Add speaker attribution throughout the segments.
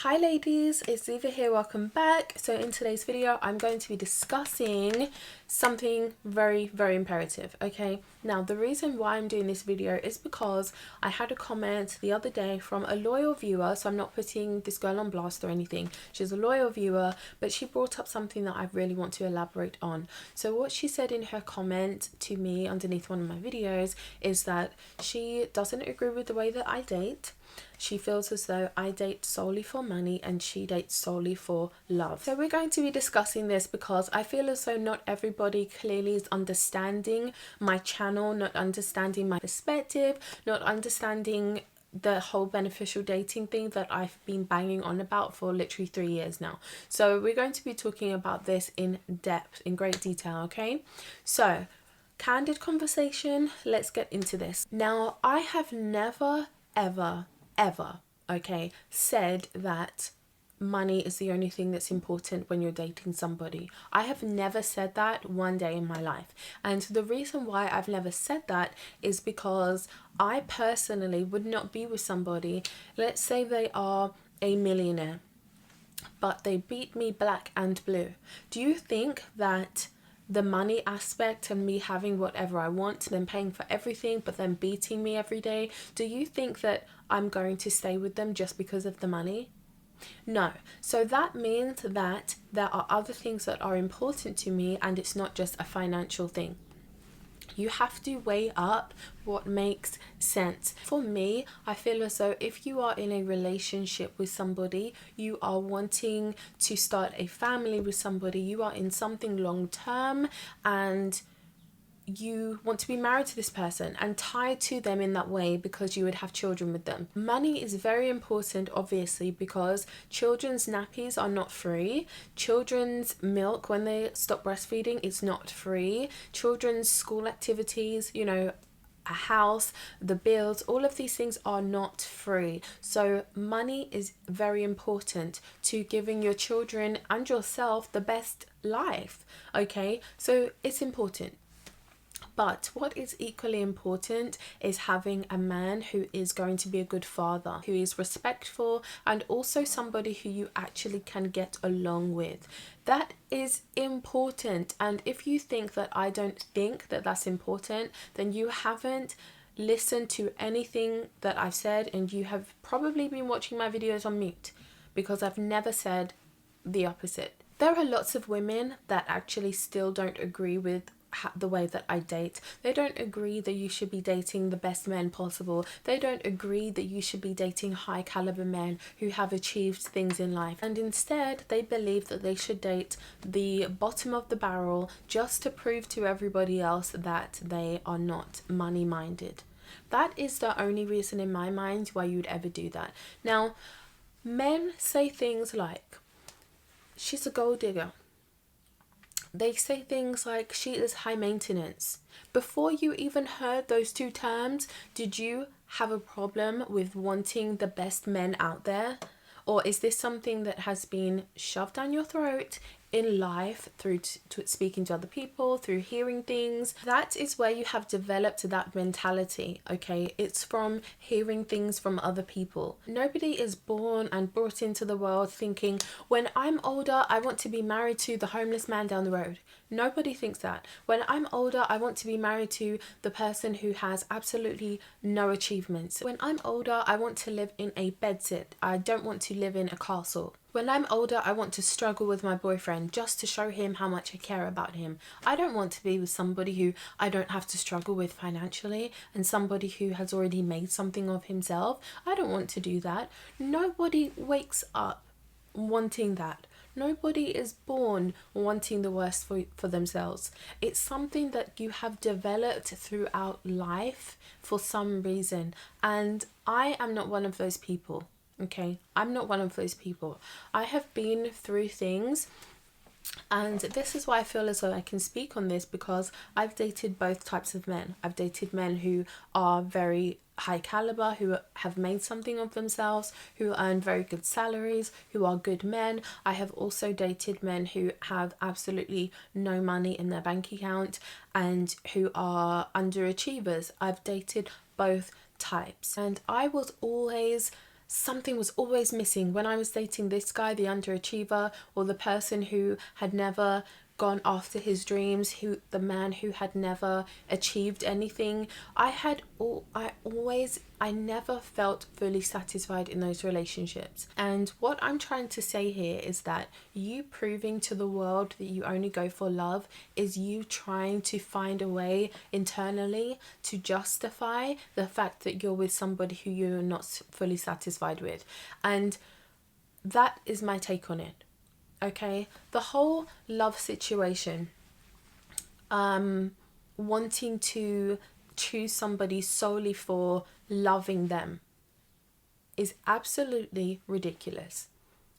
Speaker 1: Hi ladies, it's Ziva here, welcome back. So in today's video I'm going to be discussing something very imperative. Okay, now the reason why I'm doing this video is because I had a comment the other day from a loyal viewer, so I'm not putting this girl on blast or anything. She's a loyal viewer, but she brought up something that I really want to elaborate on. So what she said in her comment to me underneath one of my videos is that she doesn't agree with the way that I date. She feels as though I date solely for money and she dates solely for love. So we're going to be discussing this because I feel as though not everybody clearly is understanding my channel, not understanding my perspective, not understanding the whole beneficial dating thing that I've been banging on about for literally 3 years now. So we're going to be talking about this in depth, in great detail, okay? So, candid conversation, let's get into this. Now, I have never, ever, okay, said that money is the only thing that's important when you're dating somebody. I have never said that one day in my life. And the reason why I've never said that is because I personally would not be with somebody, let's say they are a millionaire, but they beat me black and blue. Do you think that the money aspect and me having whatever I want, them paying for everything, but then beating me every day, do you think that I'm going to stay with them just because of the money? No. So that means that there are other things that are important to me and it's not just a financial thing. You have to weigh up what makes sense. For me, I feel as though if you are in a relationship with somebody, you are wanting to start a family with somebody, you are in something long term and you want to be married to this person and tied to them in that way because you would have children with them. Money is very important, obviously, because children's nappies are not free. Children's milk, when they stop breastfeeding, it's not free. Children's school activities, you know, a house, the bills, all of these things are not free. So money is very important to giving your children and yourself the best life. Okay, so it's important. But what is equally important is having a man who is going to be a good father, who is respectful, and also somebody who you actually can get along with. That is important. And if you think that I don't think that that's important, then you haven't listened to anything that I've said, and you have probably been watching my videos on mute, because I've never said the opposite. There are lots of women that actually still don't agree with the way that I date. They don't agree that you should be dating the best men possible. They don't agree that you should be dating high caliber men who have achieved things in life. And instead, they believe that they should date the bottom of the barrel just to prove to everybody else that they are not money minded. That is the only reason in my mind why you'd ever do that. Now, men say things like, she's a gold digger. They say things like, she is high maintenance. Before you even heard those two terms, did you have a problem with wanting the best men out there? Or is this something that has been shoved down your throat in life through speaking to other people, through hearing things? That is where you have developed that mentality, okay? It's from hearing things from other people. Nobody is born and brought into the world thinking, when I'm older, I want to be married to the homeless man down the road. Nobody thinks that. When I'm older, I want to be married to the person who has absolutely no achievements. When I'm older, I want to live in a bedsit. I don't want to live in a castle. When I'm older, I want to struggle with my boyfriend just to show him how much I care about him. I don't want to be with somebody who I don't have to struggle with financially and somebody who has already made something of himself. I don't want to do that. Nobody wakes up wanting that. Nobody is born wanting the worst for themselves. It's something that you have developed throughout life for some reason. And I am not one of those people. Okay, I'm not one of those people. I have been through things, and this is why I feel as though I can speak on this, because I've dated both types of men. I've dated men who are very high caliber, who have made something of themselves, who earn very good salaries, who are good men. I have also dated men who have absolutely no money in their bank account and who are underachievers. I've dated both types, and I was always something was always missing. When I was dating this guy, the underachiever, or the person who had never gone after his dreams, the man who had never achieved anything, I never felt fully satisfied in those relationships. And what I'm trying to say here is that you proving to the world that you only go for love is you trying to find a way internally to justify the fact that you're with somebody who you're not fully satisfied with. And that is my take on it. Okay, the whole love situation, wanting to choose somebody solely for loving them, is absolutely ridiculous.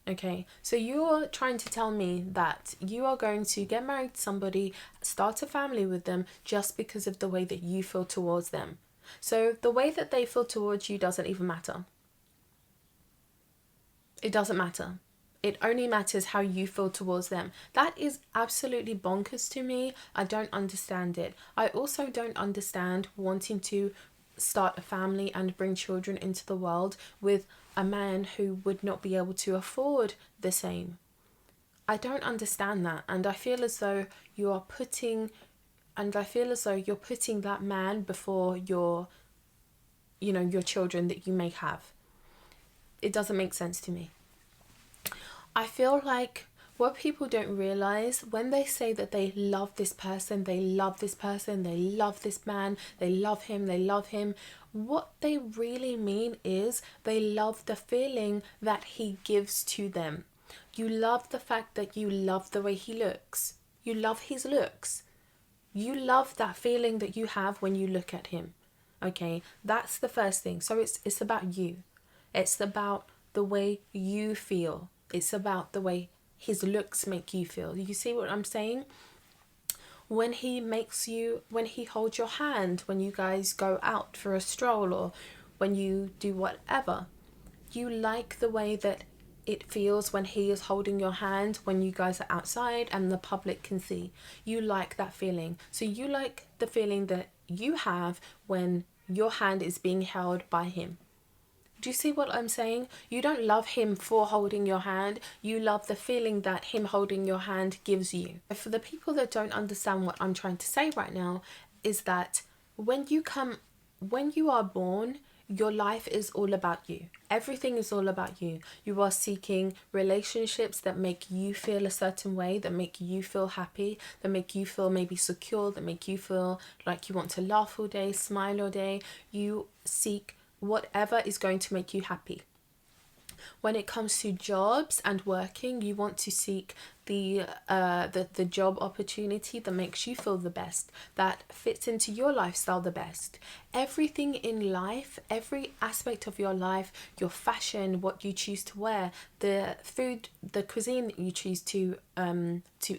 Speaker 1: Okay, so you're trying to tell me that you are going to get married to somebody, start a family with them, just because of the way that you feel towards them. So the way that they feel towards you doesn't even matter. It doesn't matter. It only matters how you feel towards them. That is absolutely bonkers to me. I don't understand it. I also don't understand wanting to start a family and bring children into the world with a man who would not be able to afford the same. I don't understand that, and I feel as though you're putting that man before your children that you may have. It doesn't make sense to me. I feel like what people don't realize, when they say that they love this person, they love this person, they love this man, they love him, what they really mean is they love the feeling that he gives to them. You love the fact that you love the way he looks. You love his looks. You love that feeling that you have when you look at him. Okay, that's the first thing. So it's about you. It's about the way you feel. It's about the way his looks make you feel. You see what I'm saying? When he holds your hand, when you guys go out for a stroll, or when you do whatever, you like the way that it feels when he is holding your hand, when you guys are outside and the public can see. You like that feeling. So you like the feeling that you have when your hand is being held by him. Do you see what I'm saying? You don't love him for holding your hand. You love the feeling that him holding your hand gives you. For the people that don't understand what I'm trying to say right now, is that when you are born, your life is all about you. Everything is all about you. You are seeking relationships that make you feel a certain way, that make you feel happy, that make you feel maybe secure, that make you feel like you want to laugh all day, smile all day. You seek whatever is going to make you happy. When it comes to jobs and working, you want to seek the job opportunity that makes you feel the best, that fits into your lifestyle the best. Everything in life, every aspect of your life, your fashion, what you choose to wear, the food, the cuisine that you choose to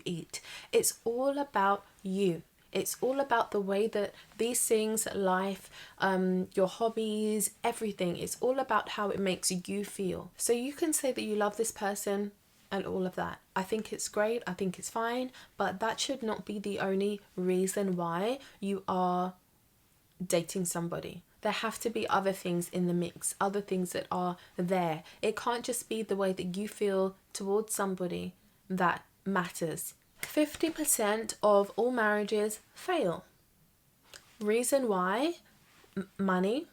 Speaker 1: eat, it's all about you. It's all about the way that these things, life, your hobbies, everything, it's all about how it makes you feel. So you can say that you love this person and all of that. I think it's great. I think it's fine. But that should not be the only reason why you are dating somebody. There have to be other things in the mix, other things that are there. It can't just be the way that you feel towards somebody that matters. 50% of all marriages fail. Reason why? Money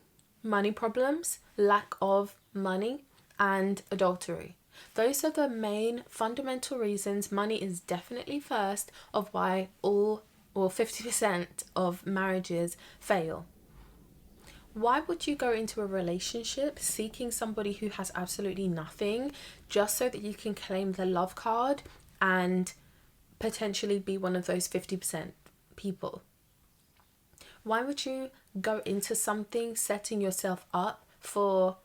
Speaker 1: problems, lack of money, and adultery. Those are the main fundamental reasons. Money is definitely first of why 50% of marriages fail. Why would you go into a relationship seeking somebody who has absolutely nothing just so that you can claim the love card and potentially be one of those 50% people? Why would you go into something setting yourself up for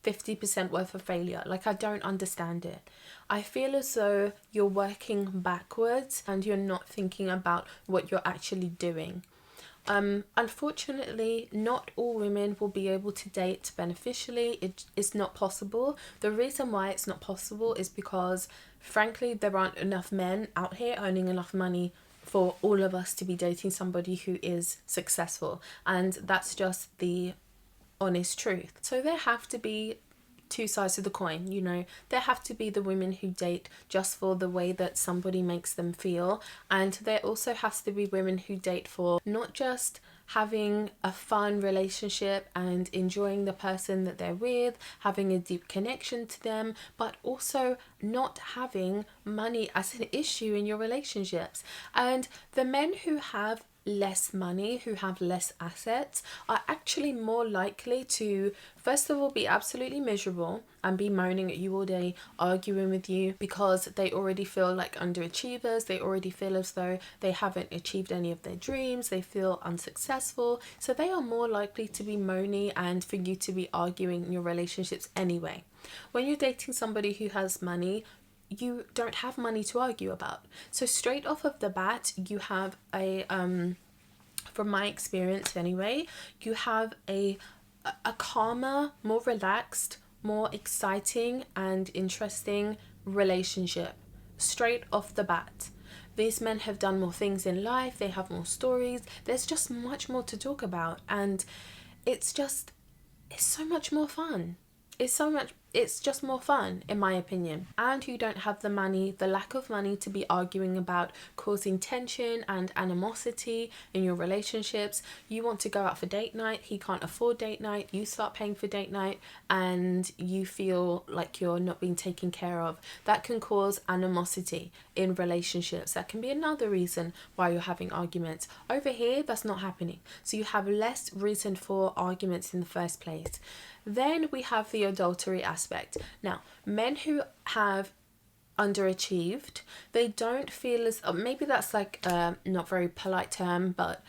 Speaker 1: 50% worth of failure? Like, I don't understand it. I feel as though you're working backwards and you're not thinking about what you're actually doing. Unfortunately, not all women will be able to date beneficially. It's not possible. The reason why it's not possible is because, frankly, there aren't enough men out here earning enough money for all of us to be dating somebody who is successful, and that's just the honest truth. So there have to be two sides of the coin, you know. There have to be the women who date just for the way that somebody makes them feel, and there also has to be women who date for not just having a fun relationship and enjoying the person that they're with, having a deep connection to them, but also not having money as an issue in your relationships. And the men who have less money, who have less assets, are actually more likely to, first of all, be absolutely miserable and be moaning at you all day, arguing with you, because they already feel like underachievers. They already feel as though they haven't achieved any of their dreams. They feel unsuccessful, so they are more likely to be moany and for you to be arguing in your relationships anyway. When you're dating somebody who has money, you don't have money to argue about. So straight off of the bat, you have a from my experience anyway, you have a calmer, more relaxed, more exciting and interesting relationship straight off the bat. These men have done more things in life, they have more stories, there's just much more to talk about, and it's so much more fun. It's just more fun, in my opinion. And you don't have the money, the lack of money, to be arguing about causing tension and animosity in your relationships. You want to go out for date night, he can't afford date night, you start paying for date night, and you feel like you're not being taken care of. That can cause animosity in relationships. That can be another reason why you're having arguments. Over here, that's not happening. So you have less reason for arguments in the first place. Then we have the adultery aspect. Now, men who have underachieved, they don't feel as, maybe that's like not very polite term, but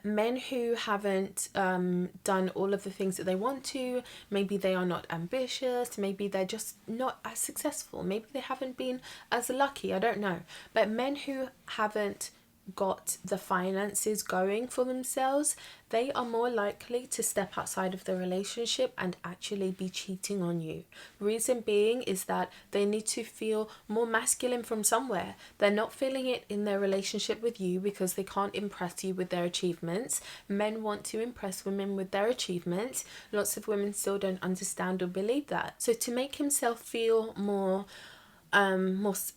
Speaker 1: men who haven't done all of the things that they want to, maybe they are not ambitious, maybe they're just not as successful, maybe they haven't been as lucky, I don't know. But men who haven't got the finances going for themselves, they are more likely to step outside of the relationship and actually be cheating on you. Reason being is that they need to feel more masculine from somewhere. They're not feeling it in their relationship with you because they can't impress you with their achievements. Men want to impress women with their achievements. Lots of women still don't understand or believe that. So to make himself feel more manly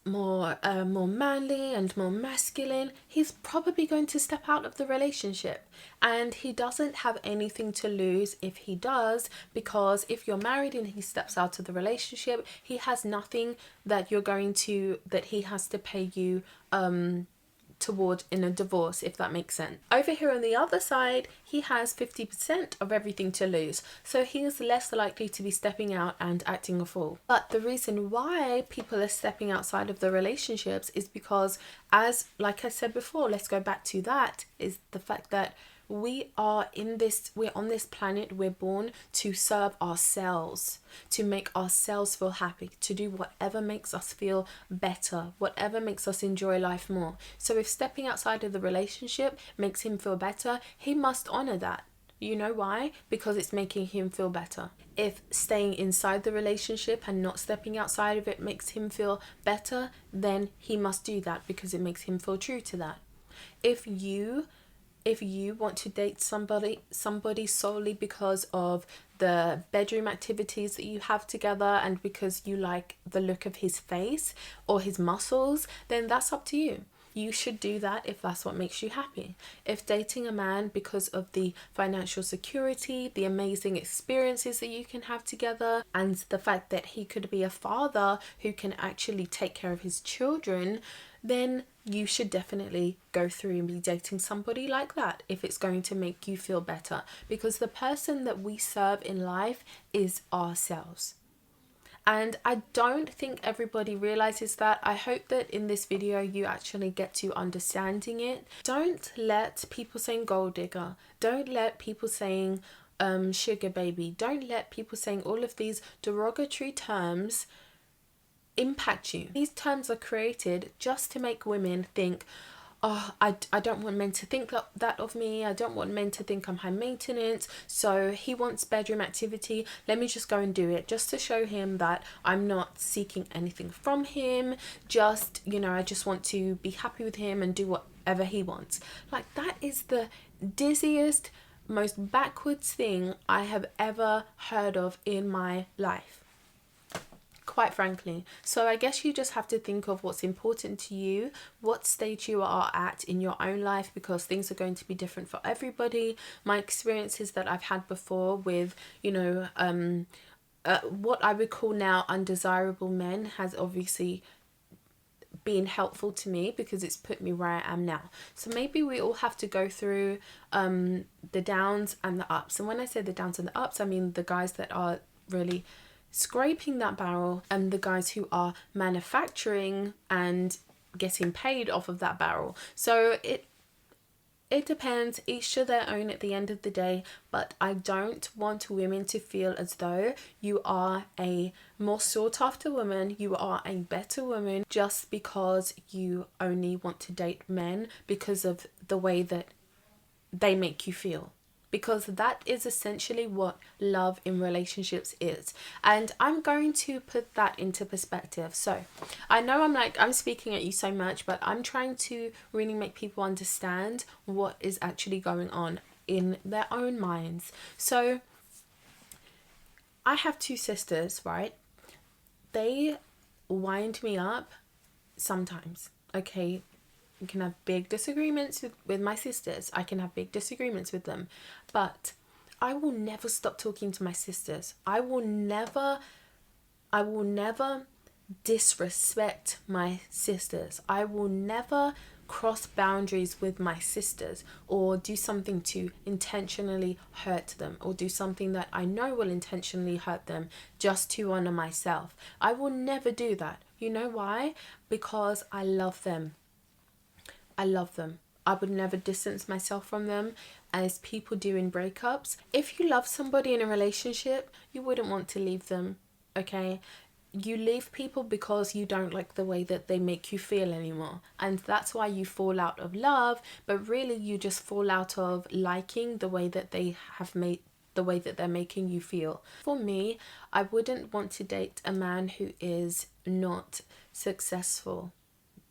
Speaker 1: and more masculine, he's probably going to step out of the relationship, and he doesn't have anything to lose if he does, because if you're married and he steps out of the relationship, he has nothing that he has to pay you toward in a divorce, if that makes sense. Over here on the other side, he has 50% of everything to lose, so he is less likely to be stepping out and acting a fool. But the reason why people are stepping outside of the relationships is because, as like I said before, let's go back to that, is the fact that we're on this planet, we're born to serve ourselves, to make ourselves feel happy, to do whatever makes us feel better, whatever makes us enjoy life more. So if stepping outside of the relationship makes him feel better, he must honor that. You know why? Because it's making him feel better. If staying inside the relationship and not stepping outside of it makes him feel better, then he must do that because it makes him feel true to that. If you want to date somebody solely because of the bedroom activities that you have together and because you like the look of his face or his muscles, then that's up to you. You should do that if that's what makes you happy. If dating a man because of the financial security, the amazing experiences that you can have together, and the fact that he could be a father who can actually take care of his children, then you should definitely go through and be dating somebody like that if it's going to make you feel better, because the person that we serve in life is ourselves. And I don't think everybody realizes that. I hope that in this video you actually get to understanding it. Don't let people saying gold digger, don't let people saying sugar baby, don't let people saying all of these derogatory terms impact you. These terms are created just to make women think, oh, I don't want men to think that of me. I don't want men to think I'm high maintenance. So he wants bedroom activity. Let me just go and do it just to show him that I'm not seeking anything from him. Just, I just want to be happy with him and do whatever he wants. Like, that is the dizziest, most backwards thing I have ever heard of in my life, quite frankly. So I guess you just have to think of what's important to you, what stage you are at in your own life, because things are going to be different for everybody. My experiences that I've had before with, what I would call now undesirable men has obviously been helpful to me because it's put me where I am now. So maybe we all have to go through the downs and the ups. And when I say the downs and the ups, I mean the guys that are really scraping that barrel and the guys who are manufacturing and getting paid off of that barrel. So it depends, each to their own at the end of the day, but I don't want women to feel as though you are a more sought after woman, you are a better woman just because you only want to date men because of the way that they make you feel. Because that is essentially what love in relationships is. And I'm going to put that into perspective. So I know I'm speaking at you so much, but I'm trying to really make people understand what is actually going on in their own minds. So I have two sisters, right? They wind me up sometimes, okay? I can have big disagreements with my sisters. I can have big disagreements with them. But I will never stop talking to my sisters. I will never disrespect my sisters. I will never cross boundaries with my sisters or do something to intentionally hurt them or do something that I know will intentionally hurt them just to honor myself. I will never do that. You know why? Because I love them. I love them. I would never distance myself from them as people do in breakups. If you love somebody in a relationship, you wouldn't want to leave them, okay? You leave people because you don't like the way that they make you feel anymore. And that's why you fall out of love, but really you just fall out of liking the way that they have made the way that they're making you feel. For me, I wouldn't want to date a man who is not successful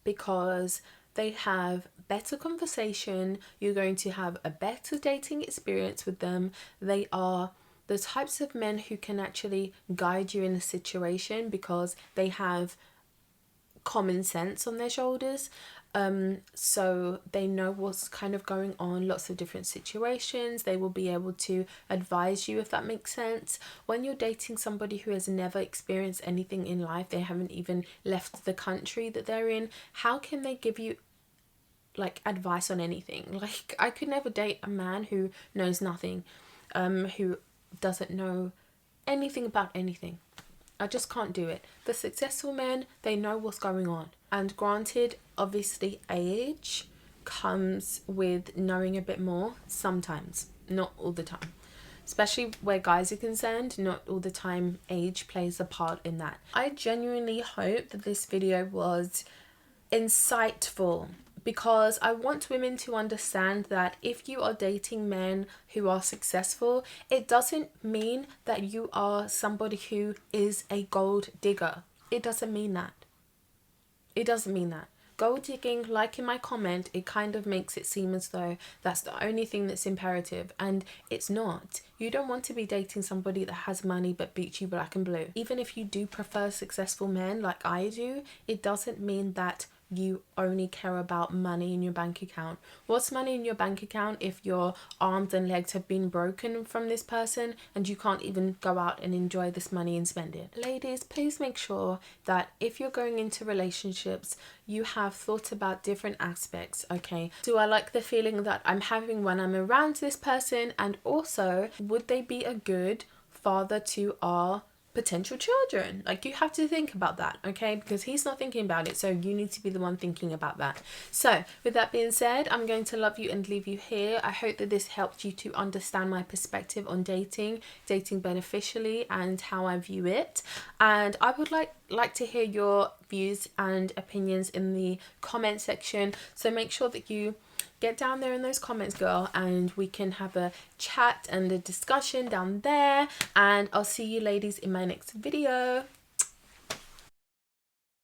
Speaker 1: because they have better conversation, you're going to have a better dating experience with them. They are the types of men who can actually guide you in a situation because they have common sense on their shoulders. So they know what's kind of going on, lots of different situations. They will be able to advise you, if that makes sense. When you're dating somebody who has never experienced anything in life, they haven't even left the country that they're in, how can they give you like advice on anything? Like, I could never date a man who knows nothing, who doesn't know anything about anything. I just can't do it. The successful men, they know what's going on. And granted, obviously age comes with knowing a bit more sometimes, not all the time. Especially where guys are concerned, not all the time age plays a part in that. I genuinely hope that this video was insightful, because I want women to understand that if you are dating men who are successful, it doesn't mean that you are somebody who is a gold digger. It doesn't mean that. It doesn't mean that. Gold digging, like in my comment, it kind of makes it seem as though that's the only thing that's imperative, and it's not. You don't want to be dating somebody that has money but beats you black and blue. Even if you do prefer successful men like I do, it doesn't mean that you only care about money in your bank account. What's money in your bank account if your arms and legs have been broken from this person and you can't even go out and enjoy this money and spend it? Ladies, please make sure that if you're going into relationships, you have thought about different aspects, okay? Do I like the feeling that I'm having when I'm around this person? And also, would they be a good father to our potential children? Like, you have to think about that, okay? Because he's not thinking about it, so you need to be the one thinking about that. So with that being said, I'm going to love you and leave you here. I hope that this helped you to understand my perspective on dating beneficially and how I view it. And I would like to hear your views and opinions in the comment section, so make sure that you get down there in those comments, girl, and we can have a chat and a discussion down there. And I'll see you ladies in my next video.